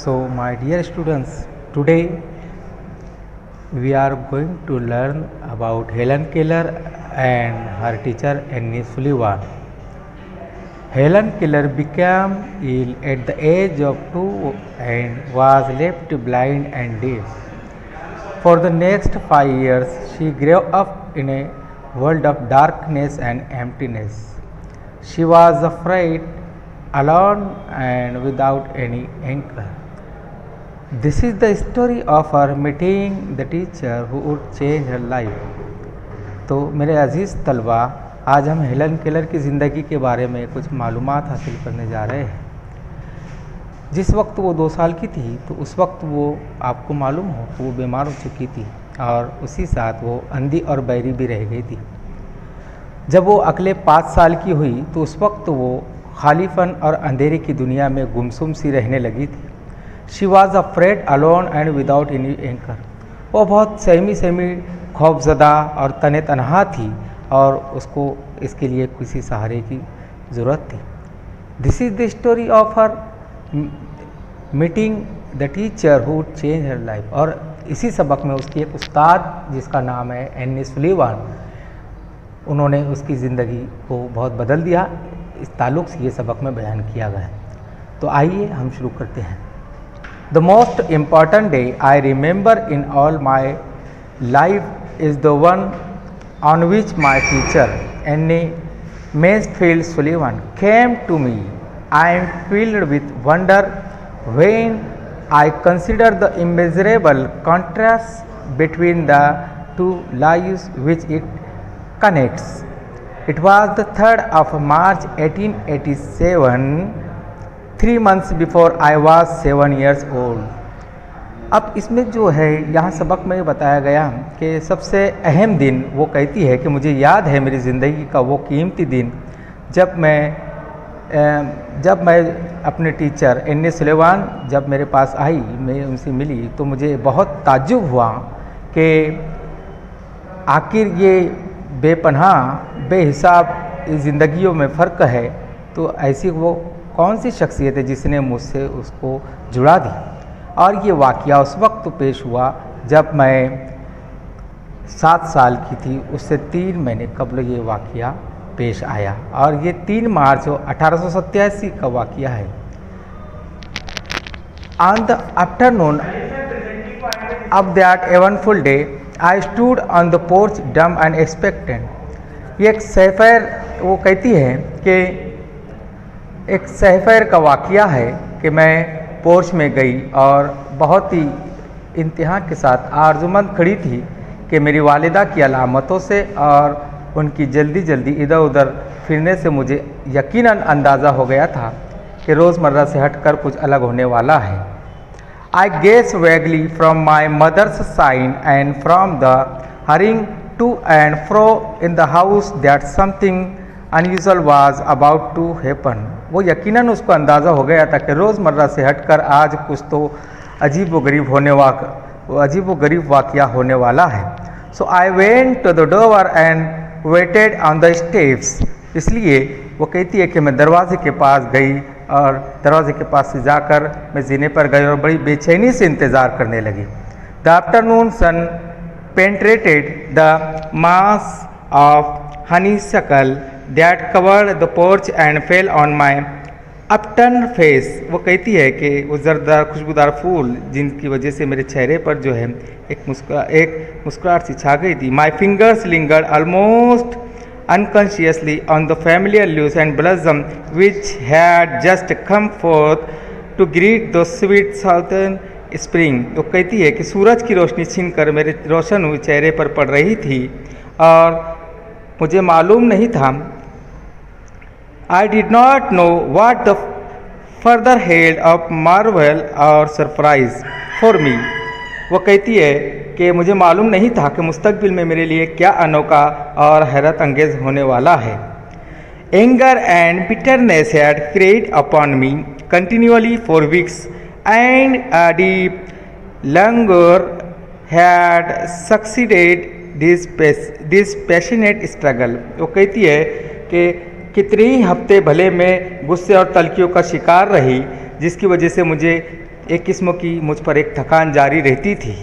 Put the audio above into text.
So, my dear students, today we are going to learn about Helen Keller and her teacher Annie Sullivan. Helen Keller became ill at the age of 2 and was left blind and deaf. For the next 5 years, she grew up in a world of darkness and emptiness. She was afraid, alone, and without any anchor. This is the story of her meeting the teacher who would change her life. तो मेरे अजीज़ तलबा, आज हम Helen Keller की ज़िंदगी के बारे में कुछ मालूमात हासिल करने जा रहे हैं। जिस वक्त वो 2 साल की थी तो उस वक्त वो आपको मालूम हो वो बीमार हो चुकी थी और उसी साथ वो अंधी और बहरी भी रह गई थी। जब वो अगले 5 साल की हुई तो उस वक्त वो खालीपन और अंधेरे की दुनिया में गुमसुम सी रहने लगी थी। She was afraid alone and without any anchor. वो बहुत सहमी खौफजदा और तने तनहा थी और उसको इसके लिए किसी सहारे की ज़रूरत थी। This is the story of her meeting the teacher who would change her life. और इसी सबक में उसकी एक उस्ताद जिसका नाम है एनी सुलीवान, उन्होंने उसकी ज़िंदगी को बहुत बदल दिया। इस ताल्लुक़ से ये सबक में बयान किया गया है। तो आइए हम शुरू करते हैं। The most important day I remember in all my life is the one on which my teacher, Annie Mansfield Sullivan, came to me. I am filled with wonder when I consider the immeasurable contrast between the two lives which it connects. It was the 3rd of March 1887, 3 months before I was 7 years old. अब इसमें जो है यहाँ सबक में बताया गया कि सबसे अहम दिन वो कहती है कि मुझे याद है मेरी ज़िंदगी का वो कीमती दिन जब मैं अपने टीचर एनी सुलीवान जब मेरे पास आई, मैं उनसे मिली तो मुझे बहुत ताज्जुब हुआ कि आखिर ये बेपनाह बेहिसाब ज़िंदगियों में फ़र्क है, तो ऐसी वो कौन सी शख्सियत है जिसने मुझसे उसको जुड़ा दी। और ये वाक़या उस वक्त पेश हुआ जब मैं 7 साल की थी। उससे 3 महीने कबल ये वाक़या पेश आया और ये 3 मार्च 1887 का वाक़या है। On the afternoon of that eventful day I stood on the porch dumb and expectant. ये एक सहफैर वो कहती है कि एक सहफैर का वाक़या है कि मैं पोर्च में गई और बहुत ही इंतहा के साथ आरजुमंद खड़ी थी कि मेरी वालिदा की अलामतों से और उनकी जल्दी इधर उधर फिरने से मुझे यकीनन अंदाज़ा हो गया था कि रोज़मर्रा से हटकर कुछ अलग होने वाला है। I guess vaguely from my mother's sign and from the hurrying to and fro in the house that something unusual was about to happen. वो यकीनन उसको अंदाज़ा हो गया था कि रोज़मर्रा से हटकर आज कुछ तो अजीब व गरीब वाक़या होने वाला है। So I went to the door and waited on the steps. इसलिए वो कहती है कि मैं दरवाजे के पास गई और दरवाजे के पास से जाकर मैं जीने पर गई और बड़ी बेचैनी से इंतज़ार करने लगी। The afternoon sun penetrated the mass of honeysuckle that covered the porch and fell on my upturned face। वो कहती है कि वो ज़रदार खुशबूदार फूल जिनकी वजह से मेरे चेहरे पर जो है एक मुस्कुराहट सी छा गई थी। My fingers lingered almost unconsciously on the familiar leaves and blossom which had just come forth to greet the sweet southern spring। वो कहती है कि सूरज की रोशनी छीनकर मेरे रोशन हुए चेहरे पर पड़ रही थी और मुझे मालूम नहीं था। I did not know what the further held of Marvel और सरप्राइज फॉर मी। वो कहती है कि मुझे मालूम नहीं था कि मुस्तकबिल में मेरे लिए क्या अनोखा और हैरत अंगेज होने वाला है। Anger and bitterness had preyed upon me continuously for weeks and a deep languor had succeeded this passionate struggle. वो कहती है कि कितने ही हफ्ते भले में गुस्से और तलखियों का शिकार रही, जिसकी वजह से मुझे एक किस्म की मुझ पर एक थकान जारी रहती थी।